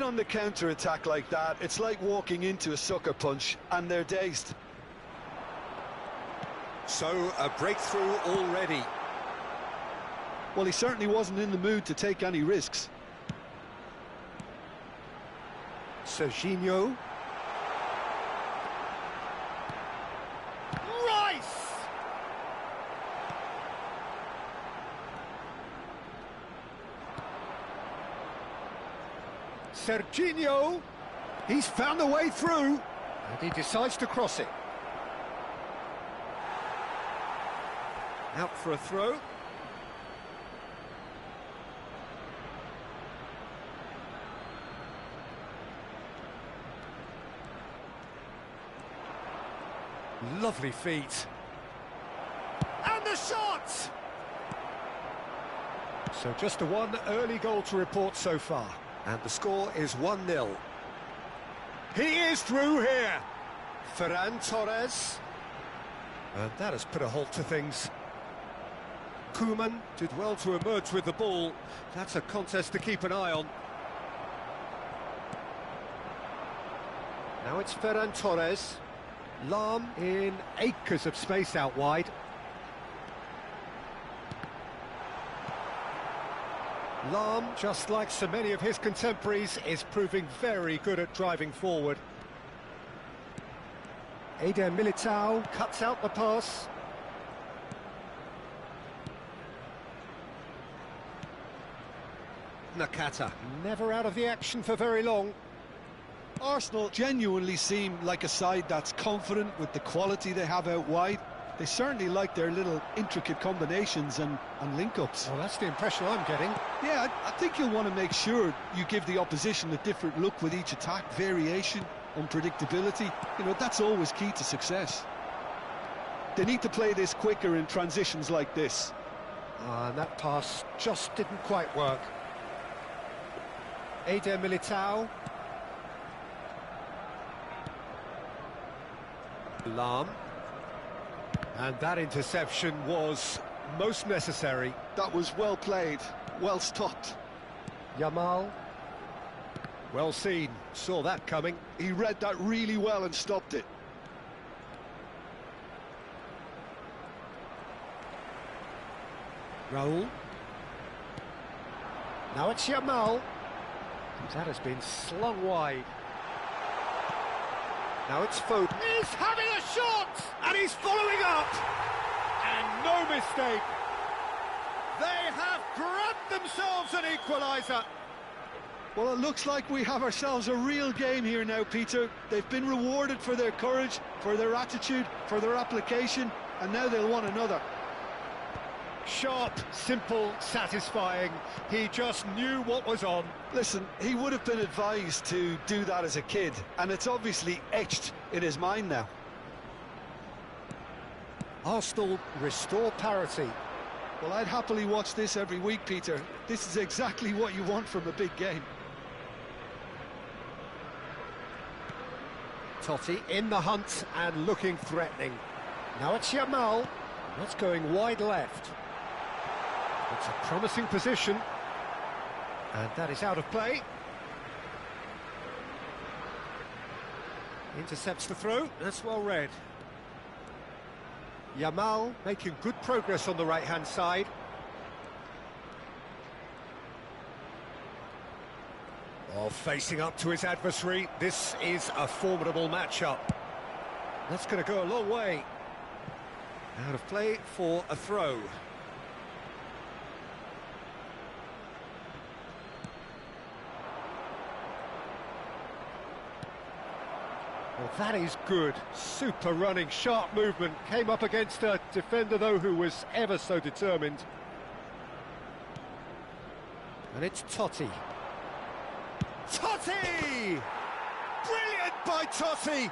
on the counter-attack like that, it's like walking into a sucker punch, and they're dazed. So, a breakthrough already. Well, he certainly wasn't in the mood to take any risks. Serginho. Rice! Serginho. He's found a way through. And he decides to cross it. Out for a throw. Lovely feet. And the shot! So just a one early goal to report so far. And the score is 1-0. He is through here. Ferran Torres. And that has put a halt to things. Koeman did well to emerge with the ball. That's a contest to keep an eye on. Now it's Ferran Torres. Lahm in acres of space out wide. Lahm, just like so many of his contemporaries, is proving very good at driving forward. Eder Militao cuts out the pass. Nakata, never out of the action for very long. Arsenal genuinely seem like a side that's confident with the quality they have out wide. They certainly like their little intricate combinations and link-ups. Well, that's the impression I'm getting. Yeah, I think you'll want to make sure you give the opposition a different look with each attack, variation, unpredictability. You know, that's always key to success. They need to play this quicker in transitions like this. And that pass just didn't quite work. Eder Militao. Lahm. And that interception was most necessary. That was well played, well stopped. Yamal. Well seen, saw that coming. He read that really well and stopped it. Raul. Now it's Yamal. That has been slung wide. Now it's Foden. He's having a shot! And he's following up! And no mistake! They have grabbed themselves an equaliser! Well, it looks like we have ourselves a real game here now, Peter. They've been rewarded for their courage, for their attitude, for their application, and now they'll want another. Sharp, simple, satisfying. He just knew what was on. Listen, he would have been advised to do that as a kid, and it's obviously etched in his mind now. Arsenal restore parity. Well, I'd happily watch this every week, Peter. This is exactly what you want from a big game. Totti in the hunt and looking threatening. Now it's Yamal. That's going wide left. It's a promising position. And that is out of play. Intercepts the throw. That's well read. Yamal making good progress on the right-hand side. Oh, facing up to his adversary. This is a formidable matchup. That's going to go a long way. Out of play for a throw. Well, that is good. Super running, sharp movement. Came up against a defender, though, who was ever so determined. And it's Totti. Totti! Brilliant by Totti!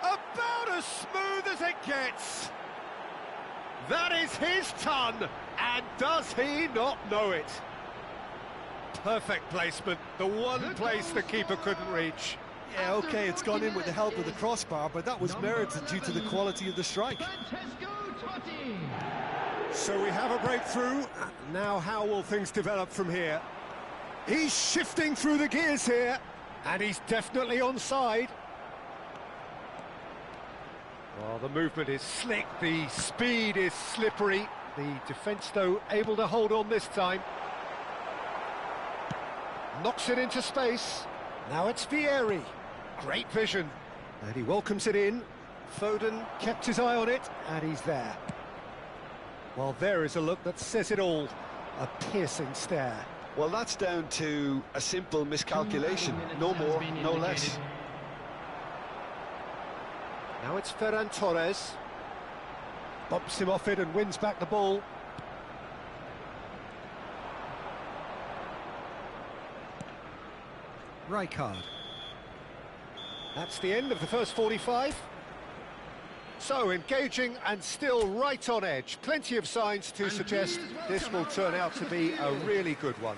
About as smooth as it gets. That is his ton, and does he not know it? Perfect placement, the one place the keeper couldn't reach. Yeah, OK, it's gone in with the help of the crossbar, but that was merited due to the quality of the strike. So we have a breakthrough. Now how will things develop from here? He's shifting through the gears here, and he's definitely onside. Well, the movement is slick, the speed is slippery. The defence, though, able to hold on this time. Knocks it into space. Now it's Vieri. Great vision. And he welcomes it in. Foden kept his eye on it, and he's there. Well, there is a look that says it all. A piercing stare. Well, that's down to a simple miscalculation. No more, no less. Now it's Ferran Torres. Bumps him off it and wins back the ball. Rijkaard. That's the end of the first 45. So, engaging and still right on edge. Plenty of signs to suggest this will turn out to be a really good one.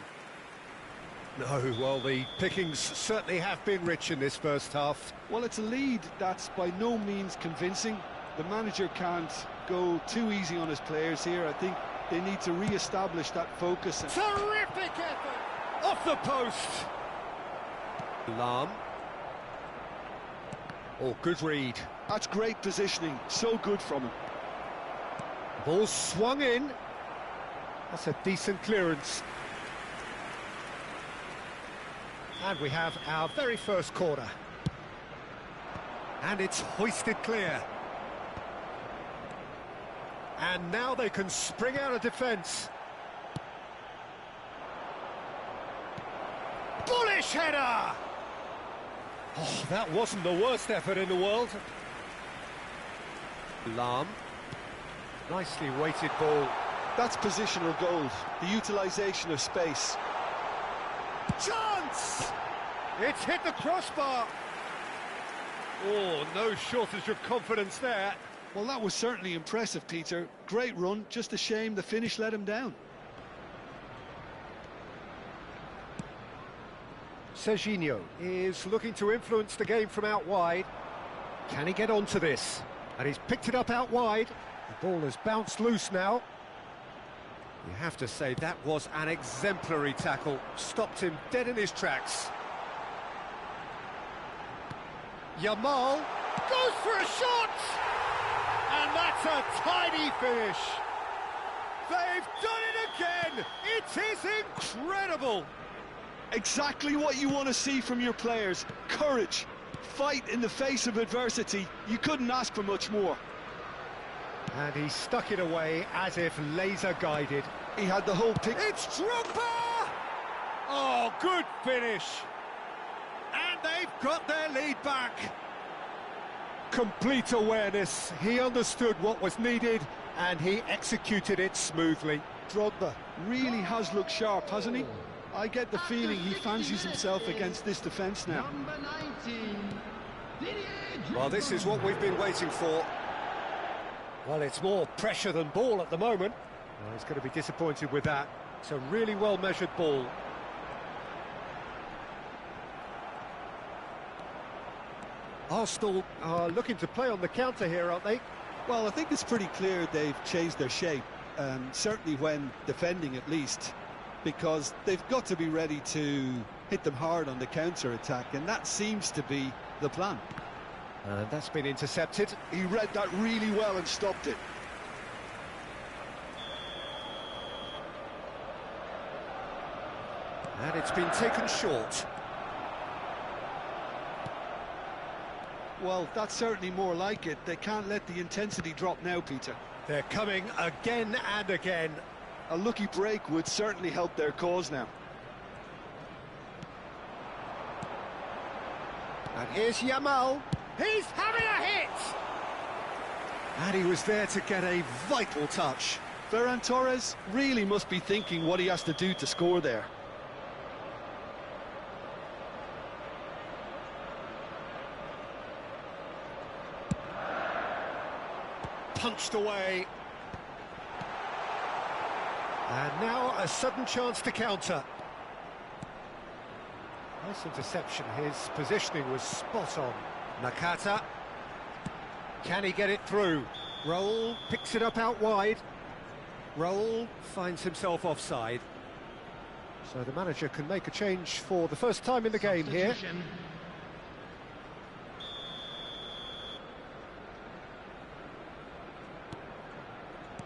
No, well, the pickings certainly have been rich in this first half. Well, it's a lead that's by no means convincing. The manager can't go too easy on his players here. I think they need to re-establish that focus. Terrific effort! Off the post! Lahm. Oh, good read. That's great positioning, so good from him. Ball swung in. That's a decent clearance. And we have our very first corner. And it's hoisted clear. And now they can spring out of defence. Bullish header! Oh, that wasn't the worst effort in the world. Lahm. Nicely weighted ball. That's positional gold, the utilisation of space. Chance! It's hit the crossbar. Oh, no shortage of confidence there. Well, that was certainly impressive, Peter. Great run, just a shame the finish let him down. Serginho is looking to influence the game from out wide. Can he get onto this? And he's picked it up out wide. The ball has bounced loose now. You have to say that was an exemplary tackle. Stopped him dead in his tracks. Yamal goes for a shot! And that's a tidy finish. They've done it again! It is incredible! Exactly what you want to see from your players. Courage, fight in the face of adversity. You couldn't ask for much more. And he stuck it away as if laser-guided. He had the whole pick. It's Drogba! Oh, good finish. And they've got their lead back. Complete awareness. He understood what was needed, and he executed it smoothly. Drogba really has looked sharp, hasn't he? I get the feeling he fancies himself against this defence now. Well, this is what we've been waiting for. Well, it's more pressure than ball at the moment. Well, he's going to be disappointed with that. It's a really well-measured ball. Arsenal are looking to play on the counter here, aren't they? Well, I think it's pretty clear they've changed their shape, certainly when defending at least, because they've got to be ready to hit them hard on the counter-attack, and that seems to be the plan. And that's been intercepted. He read that really well and stopped it. And it's been taken short. Well, that's certainly more like it. They can't let the intensity drop now, Peter. They're coming again and again. A lucky break would certainly help their cause now. And here's Yamal. He's having a hit! And he was there to get a vital touch. Ferran Torres really must be thinking what he has to do to score there. Punched away. And now a sudden chance to counter. Nice interception. His positioning was spot on. Nakata. Can he get it through? Raul picks it up out wide. Raul finds himself offside. So the manager can make a change for the first time in the game here.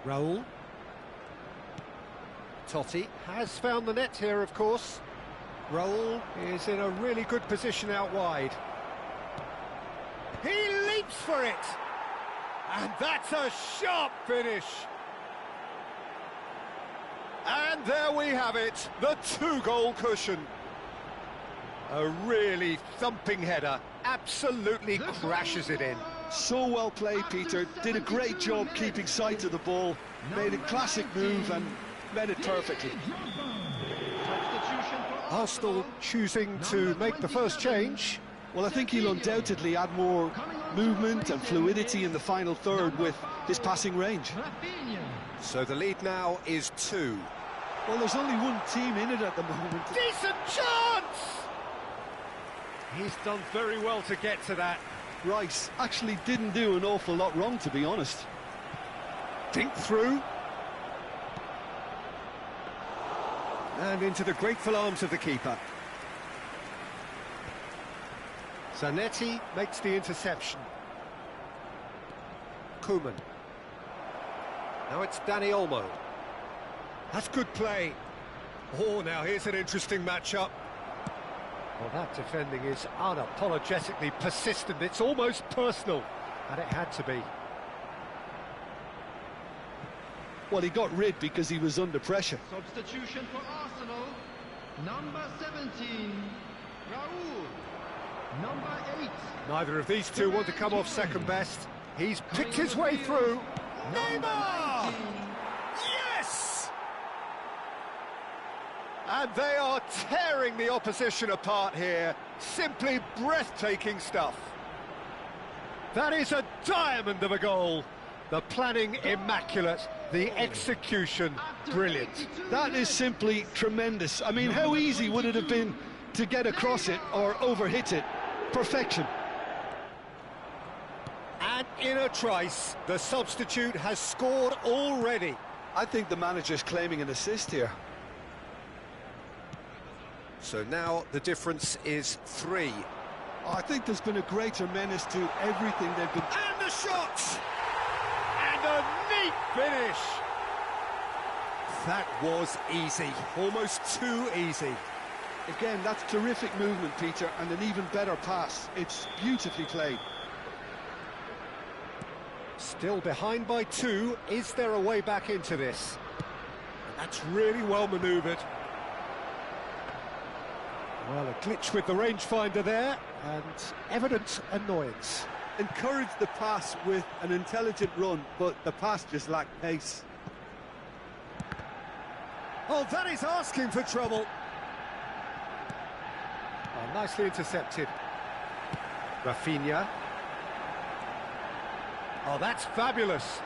Raul. Totti has found the net here, of course. Raul is in a really good position out wide. He leaps for it! And that's a sharp finish! And there we have it, the two-goal cushion. A really thumping header, absolutely crashes it in. So well played, Peter. Did a great job keeping sight of the ball. Made a classic move and met it perfectly. Arsenal choosing to make the first change. Well, I think he'll undoubtedly add more movement and fluidity in the final third with his passing range. So the lead now is 2. Well, there's only one team in it at the moment. Decent chance! He's done very well to get to that. Rice actually didn't do an awful lot wrong, to be honest. Think through. And into the grateful arms of the keeper. Zanetti makes the interception. Koeman. Now it's Dani Olmo. That's good play. Oh, now here's an interesting matchup. Well, that defending is unapologetically persistent. It's almost personal, and it had to be. Well, he got rid because he was under pressure. Substitution for Arsenal, number 17, Raul, number 8. Neither of these two want to come off second best. He's picked his way through. Neymar! Yes! And they are tearing the opposition apart here. Simply breathtaking stuff. That is a diamond of a goal. The planning immaculate, the execution brilliant. That is simply tremendous. I mean, how easy would it have been to get across it or overhit it? Perfection. And in a trice, the substitute has scored already. I think the manager's claiming an assist here. So now the difference is 3. I think there's been a greater menace to everything they've been... And the shot! And a neat finish! That was easy, almost too easy. Again, that's terrific movement, Peter, and an even better pass. It's beautifully played. Still behind by 2. Is there a way back into this? That's really well manoeuvred. Well, a glitch with the rangefinder there, and evident annoyance. Encouraged the pass with an intelligent run, but the pass just lacked pace. Oh, that is asking for trouble. Oh, nicely intercepted. Rafinha. Oh, that's fabulous.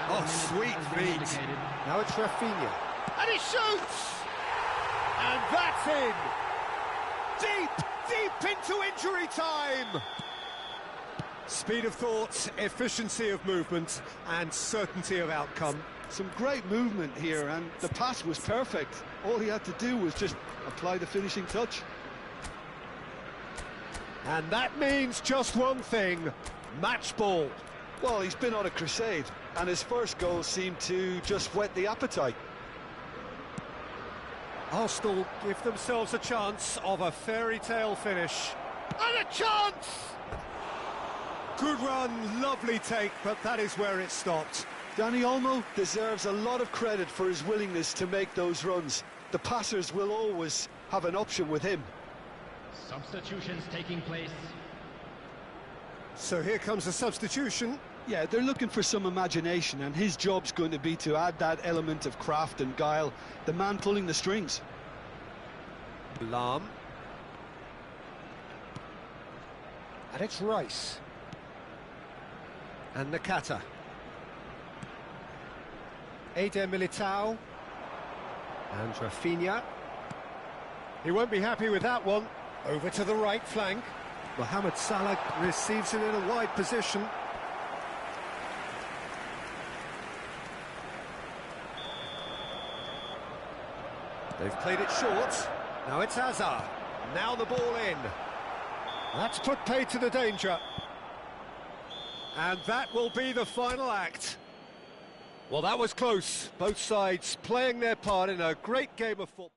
Oh, sweet feet. Now it's Rafinha. And he shoots! And that's in! Deep into injury time! Speed of thought, efficiency of movement, and certainty of outcome. Some great movement here, and the pass was perfect. All he had to do was just apply the finishing touch. And that means just one thing, match ball. Well, he's been on a crusade, and his first goal seemed to just whet the appetite. Arsenal give themselves a chance of a fairy tale finish. And a chance! Good run, lovely take, but that is where it stopped. Dani Olmo deserves a lot of credit for his willingness to make those runs. The passers will always have an option with him. Substitutions taking place. So here comes a substitution. Yeah, they're looking for some imagination, and his job's going to be to add that element of craft and guile, the man pulling the strings. Lahm. And it's Rice. And Nakata. Eder Militao. And Rafinha. He won't be happy with that one. Over to the right flank. Mohamed Salah receives it in a wide position. They've played it short. Now it's Hazard. Now the ball in. That's put paid to the danger. And that will be the final act. Well, that was close. Both sides playing their part in a great game of football.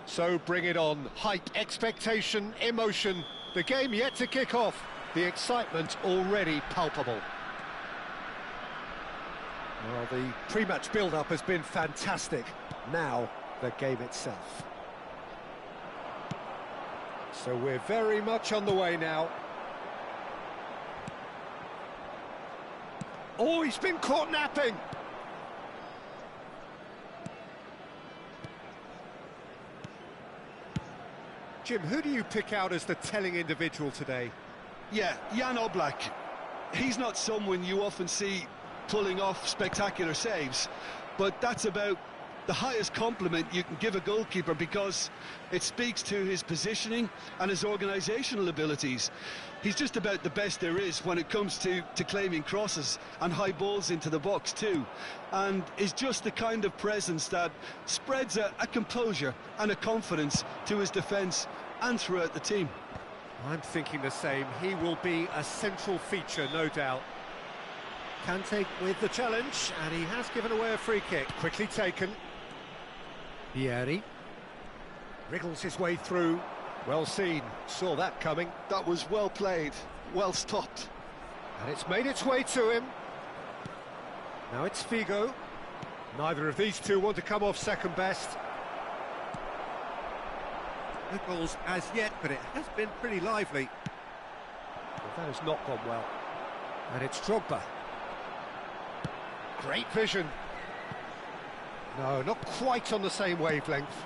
So bring it on. Hype, expectation, emotion. The game yet to kick off. The excitement already palpable. Well, the pre-match build-up has been fantastic. Now, the game itself. So we're very much on the way now. Oh, he's been caught napping! Jim, who do you pick out as the telling individual today? Yeah, Jan Oblak. He's not someone you often see pulling off spectacular saves, but that's about the highest compliment you can give a goalkeeper, because it speaks to his positioning and his organisational abilities. He's just about the best there is when it comes to claiming crosses and high balls into the box too, and is just the kind of presence that spreads a composure and a confidence to his defence and throughout the team. I'm thinking the same. He will be a central feature, no doubt. Kante with the challenge, and he has given away a free kick. Quickly taken. Vieri wriggles his way through. Well seen, saw that coming. That was well played, well stopped. And it's made its way to him. Now it's Figo. Neither of these two want to come off second best. No goals as yet, but it has been pretty lively. Well, that has not gone well. And it's Drogba. Great vision. No, not quite on the same wavelength.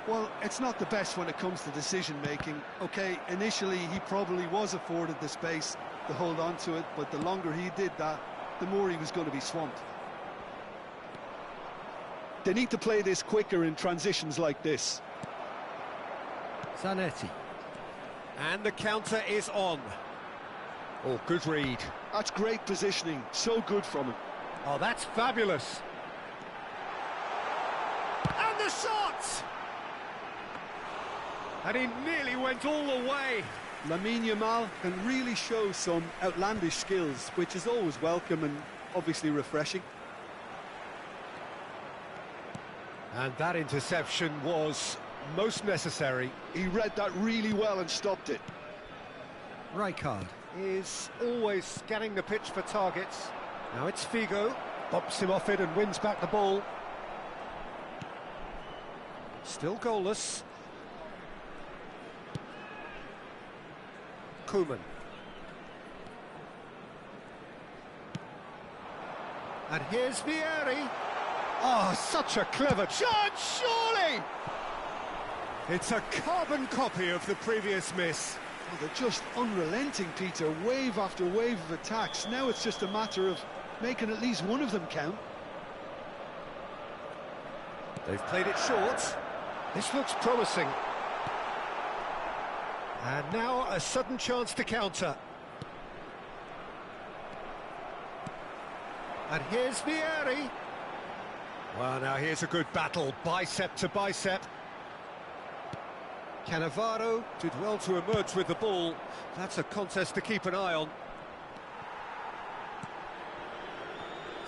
Well, it's not the best when it comes to decision-making. OK, initially he probably was afforded the space to hold on to it, but the longer he did that, the more he was going to be swamped. They need to play this quicker in transitions like this. Zanetti. And the counter is on. Oh, good read. That's great positioning, so good from him. Oh, that's fabulous. And the shot! And he nearly went all the way. Lamine Yamal can really show some outlandish skills, which is always welcome and obviously refreshing. And that interception was most necessary. He read that really well and stopped it. Rijkaard is always scanning the pitch for targets. Now it's Figo, bumps him off it and wins back the ball. Still goalless. Koeman. And here's Vieri. Oh, such a clever charge, surely! It's a carbon copy of the previous miss. Oh, they're just unrelenting, Peter, wave after wave of attacks. Now it's just a matter of making at least one of them count. They've played it short. This looks promising. And now a sudden chance to counter. And here's Vieri. Well, now here's a good battle, bicep to bicep. Cannavaro did well to emerge with the ball. That's a contest to keep an eye on.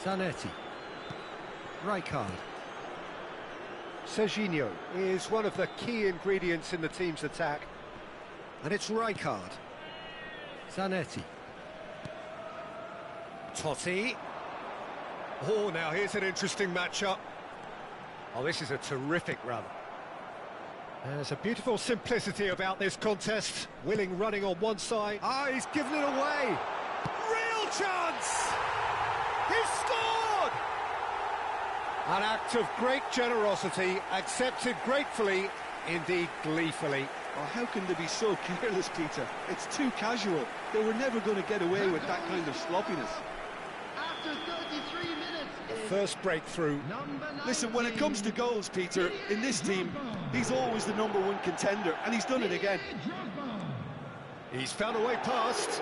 Zanetti. Rijkaard. Serginho is one of the key ingredients in the team's attack. And it's Rijkaard. Zanetti. Totti. Oh, now here's an interesting matchup. Oh, this is a terrific run. There's a beautiful simplicity about this contest. Willing running on one side. Ah, he's given it away. Real chance! He's scored! An act of great generosity, accepted gratefully, indeed gleefully. Oh, how can they be so careless, Peter? It's too casual. They were never going to get away with that kind of sloppiness. After 33 minutes. The first breakthrough. Listen, when it comes to goals, Peter, in this team, he's always the #1 contender, and he's done it again. He's found a way past.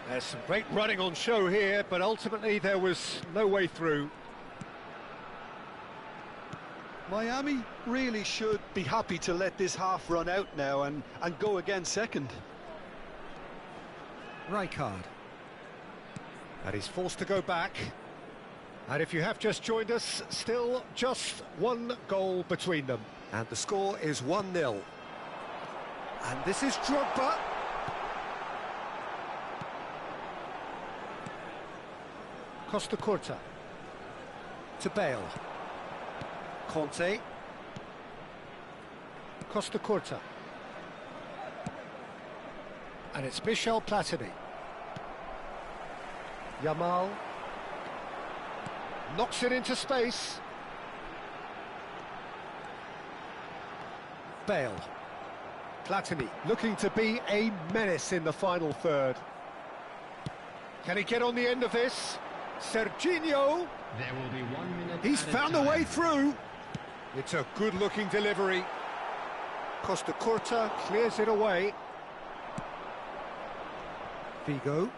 There's some great running on show here, but ultimately there was no way through. Miami really should be happy to let this half run out now and go again second. Rijkaard. And he's forced to go back. And if you have just joined us, still just one goal between them. And the score is 1-0. And this is Drogba. Costa Curta. To Bale. Conte. Costa Curta. And it's Michel Platini. Yamal. Knocks it into space. Bale. Platini looking to be a menace in the final third. Can he get on the end of this? Serginho. There will be 1 minute. He's found a way through. It's a good-looking delivery. Costa Curta clears it away. Figo.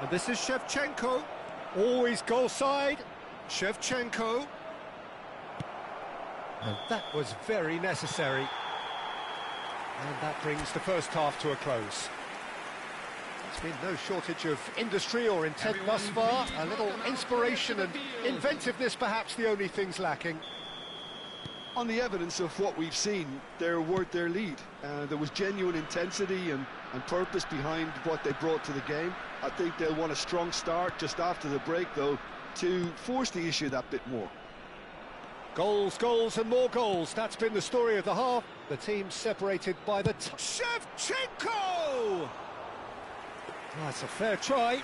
And this is Shevchenko. Always goal side. Shevchenko. And that was very necessary. And that brings the first half to a close. There's been no shortage of industry or intent thus far. A little inspiration and inventiveness, perhaps the only things lacking. On the evidence of what we've seen, they're worth their lead. There was genuine intensity and purpose behind what they brought to the game. I think they'll want a strong start just after the break, though, to force the issue that bit more. Goals, goals and more goals. That's been the story of the half. The team separated by the... Shevchenko! That's a fair try,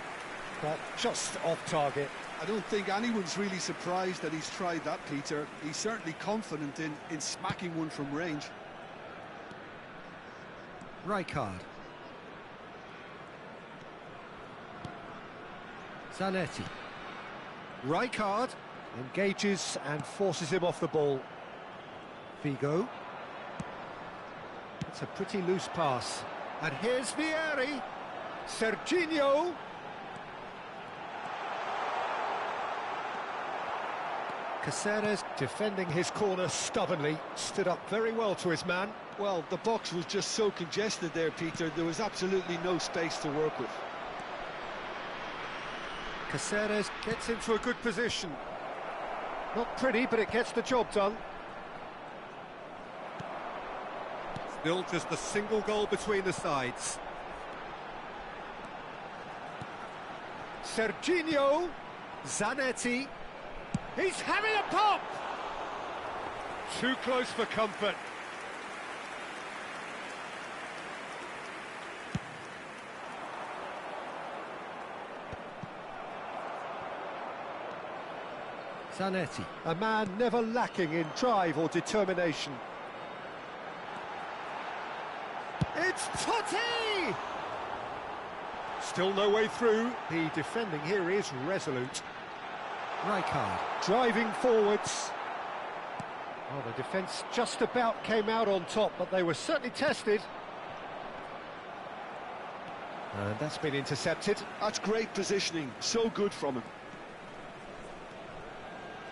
but just off target. I don't think anyone's really surprised that he's tried that, Peter. He's certainly confident in smacking one from range. Rijkaard. Zanetti. Rijkaard engages and forces him off the ball. Figo. It's a pretty loose pass. And here's Vieri. Serginho. Caceres defending his corner stubbornly, stood up very well to his man. Well, the box was just so congested there, Peter. There was absolutely no space to work with. Caceres gets into a good position. Not pretty, but it gets the job done. Still just a single goal between the sides. Serginho. Zanetti. He's having a pop! Too close for comfort. Zanetti, a man never lacking in drive or determination. It's Totti! Still no way through. The defending here is resolute. Rijkaard driving forwards. Oh, the defence just about came out on top, but they were certainly tested. And that's been intercepted. That's great positioning, so good from him.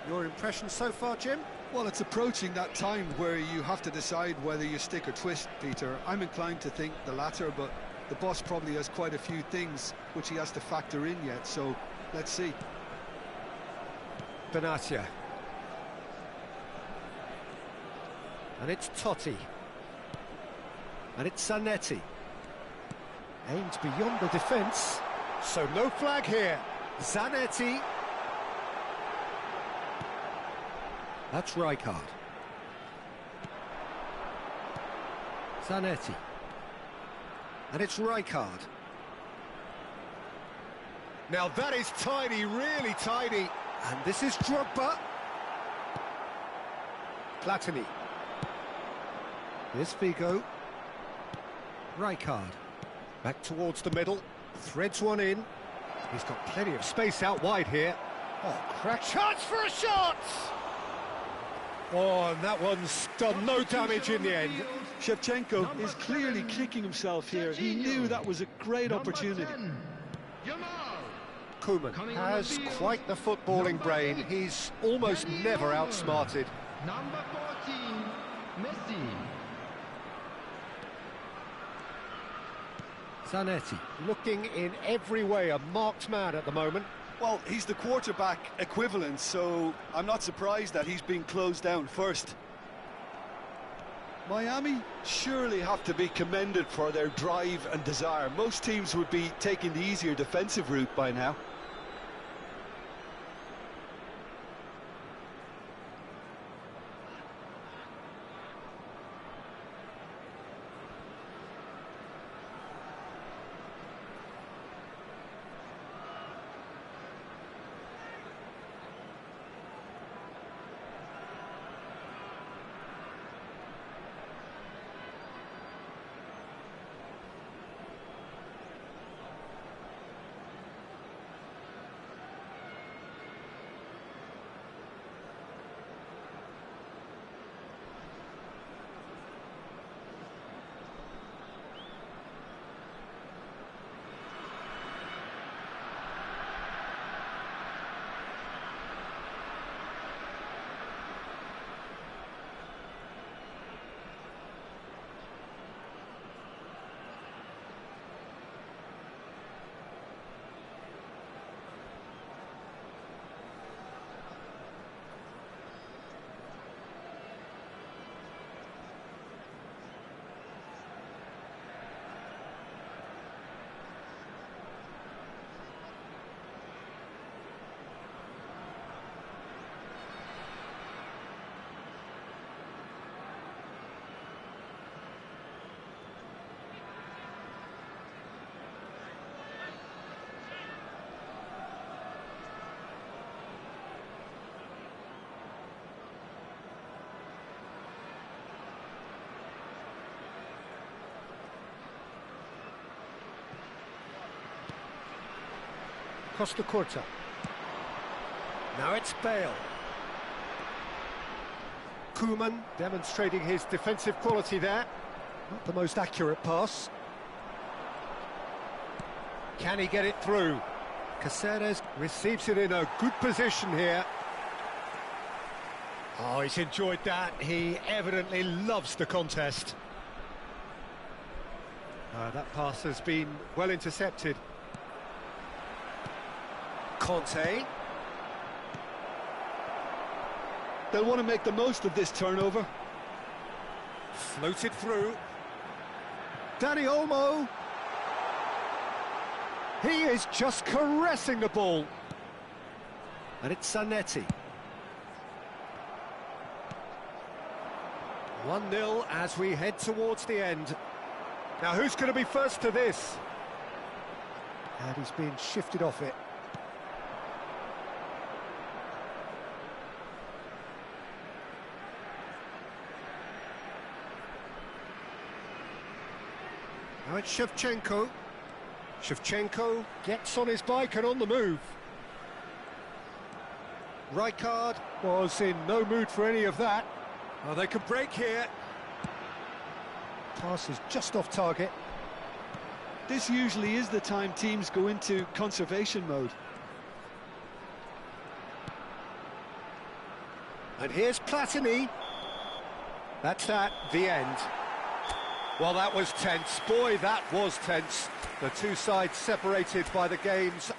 Your impression so far, Jim? Well, it's approaching that time where you have to decide whether you stick or twist, Peter. I'm inclined to think the latter, but the boss probably has quite a few things which he has to factor in yet, so let's see. Benatia. And it's Totti. And it's Zanetti. Aimed beyond the defence. So no flag here. Zanetti. That's Rijkaard. Zanetti. And it's Rijkaard. Now that is tidy, really tidy. And this is Drogba. Platini. Here's Figo. Rijkaard. Back towards the middle. Threads one in. He's got plenty of space out wide here. Oh, crack chance for a shot! Oh, and that one's done no damage in the end. Shevchenko is clearly kicking himself here. He knew that was a great opportunity. Koeman has quite the footballing brain. He's almost never outsmarted. Number 14, Messi. Zanetti looking in every way a marked man at the moment. Well, he's the quarterback equivalent, so I'm not surprised that he's been closed down first. Miami surely have to be commended for their drive and desire. Most teams would be taking the easier defensive route by now. Costa Curta. Now it's Bale. Koeman demonstrating his defensive quality there. Not the most accurate pass. Can he get it through? Caceres receives it in a good position here. Oh, he's enjoyed that. He evidently loves the contest. That pass has been well intercepted. Conte. They'll want to make the most of this turnover. Floated through. Dani Olmo. He is just caressing the ball. And it's Zanetti. 1-0 as we head towards the end. Now who's going to be first to this? And he's being shifted off it. Now it's Shevchenko. Shevchenko gets on his bike and on the move. Rijkaard was in no mood for any of that. Oh, they could break here. Pass is just off target. This usually is the time teams go into conservation mode. And here's Platini. That's the end. Well, that was tense. Boy, that was tense. The two sides separated by the game's